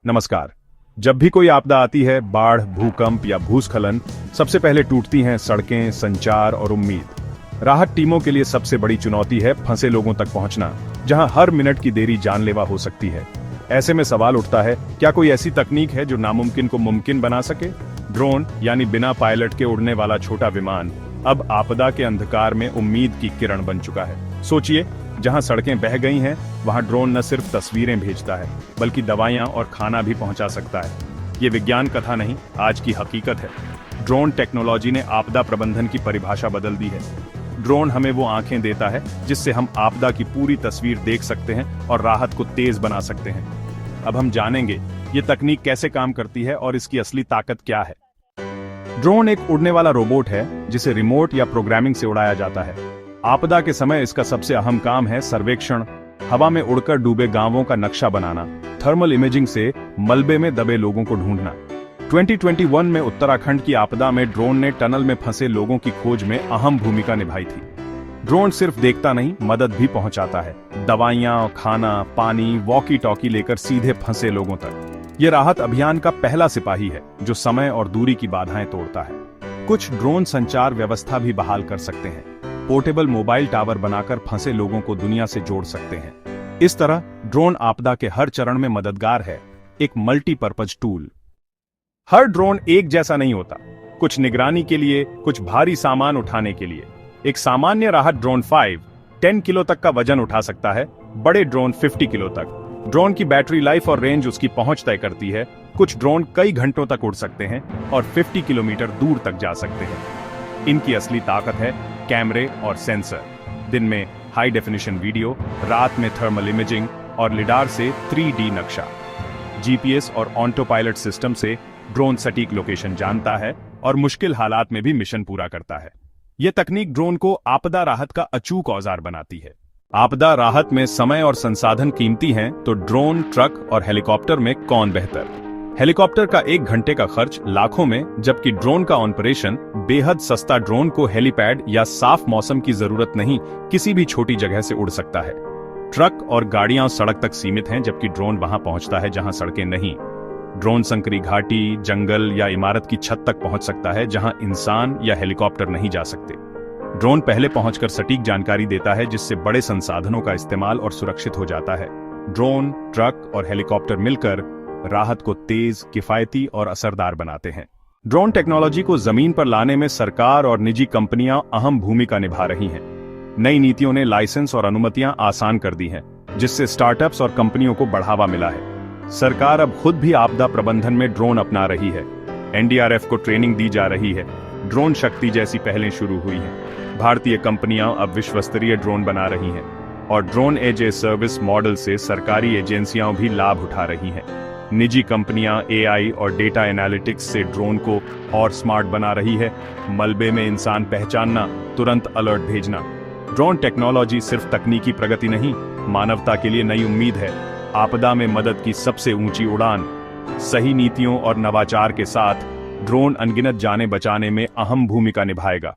नमस्कार। जब भी कोई आपदा आती है, बाढ़, भूकंप या भूस्खलन, सबसे पहले टूटती हैं सड़कें, संचार और उम्मीद। राहत टीमों के लिए सबसे बड़ी चुनौती है फंसे लोगों तक पहुंचना, जहां हर मिनट की देरी जानलेवा हो सकती है। ऐसे में सवाल उठता है, क्या कोई ऐसी तकनीक है जो नामुमकिन को मुमकिन बना सके? ड्रोन यानी बिना पायलट के उड़ने वाला छोटा विमान अब आपदा के अंधकार में उम्मीद की किरण बन चुका है। सोचिए, जहां सड़कें बह गई हैं, वहां ड्रोन न सिर्फ तस्वीरें भेजता है, बल्कि दवाइयां और खाना भी पहुंचा सकता है। ये विज्ञान कथा नहीं, आज की हकीकत है। ड्रोन टेक्नोलॉजी ने आपदा प्रबंधन की परिभाषा बदल दी है। ड्रोन हमें वो आंखें देता है जिससे हम आपदा की पूरी तस्वीर देख सकते हैं और राहत को तेज बना सकते हैं। अब हम जानेंगे ये तकनीक कैसे काम करती है और इसकी असली ताकत क्या है। ड्रोन एक उड़ने वाला रोबोट है जिसे रिमोट या प्रोग्रामिंग से उड़ाया जाता है। आपदा के समय इसका सबसे अहम काम है सर्वेक्षण, हवा में उड़कर डूबे गांवों का नक्शा बनाना, थर्मल इमेजिंग से मलबे में दबे लोगों को ढूंढना। 2021 में उत्तराखंड की आपदा में ड्रोन ने टनल में फंसे लोगों की खोज में अहम भूमिका निभाई थी। ड्रोन सिर्फ देखता नहीं, मदद भी पहुंचाता है। दवाइयां, खाना, पानी, वॉकी टॉकी लेकर सीधे फंसे लोगों तक। ये राहत अभियान का पहला सिपाही है जो समय और दूरी की बाधाएं तोड़ता है। कुछ ड्रोन संचार व्यवस्था भी बहाल कर सकते हैं। पोर्टेबल मोबाइल टावर बनाकर फंसे लोगों को दुनिया से जोड़ सकते हैं। इस तरह ड्रोन आपदा के हर चरण में मददगार है, एक मल्टीपर्पज टूल। हर ड्रोन एक जैसा नहीं होता, कुछ निगरानी के लिए, कुछ भारी सामान उठाने के लिए। एक सामान्य राहत ड्रोन 10 किलो तक का वजन उठा सकता है, बड़े ड्रोन 50 किलो तक। ड्रोन की बैटरी लाइफ और रेंज उसकी पहुंच तय करती है। कुछ ड्रोन कई घंटों तक उड़ सकते हैं और 50 किलोमीटर दूर तक जा सकते हैं। इनकी असली ताकत है कैमरे और सेंसर। दिन में हाई डेफिनेशन वीडियो, रात में थर्मल इमेजिंग और लिडार से 3D नक्शा। जीपीएस और ऑटो पायलट सिस्टम से ड्रोन सटीक लोकेशन जानता है और मुश्किल हालात में भी मिशन पूरा करता है। यह तकनीक ड्रोन को आपदा राहत का अचूक औजार बनाती है। आपदा राहत में समय और संसाधन कीमती हैं, तो ड्रोन, ट्रक और हेलीकॉप्टर में कौन बेहतर? हेलीकॉप्टर का 1 घंटे का खर्च लाखों में, जबकि ड्रोन का ऑपरेशन बेहद सस्ता। ड्रोन को हेलीपैड या साफ मौसम की जरूरत नहीं, किसी भी छोटी जगह से उड़ सकता है। ट्रक और गाड़ियां सड़क तक सीमित हैं, जबकि ड्रोन वहां पहुंचता है जहां सड़कें नहीं। ड्रोन संकरी घाटी, जंगल या इमारत की छत तक पहुंच सकता है जहां इंसान या हेलीकॉप्टर नहीं जा सकते। ड्रोन पहले पहुंचकर सटीक जानकारी देता है, जिससे बड़े संसाधनों का इस्तेमाल और सुरक्षित हो जाता है। ड्रोन, ट्रक और हेलीकॉप्टर मिलकर राहत को तेज, किफायती और असरदार बनाते हैं। ड्रोन टेक्नोलॉजी को जमीन पर लाने में सरकार और निजी कंपनियां अहम भूमिका निभा रही हैं। नई नीतियों ने लाइसेंस और अनुमतियां आसान कर दी हैं, जिससे स्टार्टअप्स और कंपनियों को बढ़ावा मिला है। सरकार अब खुद भी आपदा प्रबंधन में ड्रोन अपना रही है। एनडीआरएफ को ट्रेनिंग दी जा रही है। ड्रोन शक्ति जैसी पहलें शुरू हुई हैं। भारतीय कंपनियां अब विश्वस्तरीय ड्रोन बना रही हैं और drone as a service model से सरकारी एजेंसियां भी लाभ उठा रही हैं। निजी कंपनियां एआई और डेटा एनालिटिक्स से ड्रोन को और स्मार्ट बना रही है। मलबे में इंसान पहचानना, तुरंत अलर्ट भेजना। ड्रोन टेक्नोलॉजी सिर्फ तकनीकी प्रगति नहीं, मानवता के लिए नई उम्मीद है। आपदा में मदद की सबसे ऊंची उड़ान। सही नीतियों और नवाचार के साथ ड्रोन अनगिनत जानें बचाने में अहम भूमिका निभाएगा।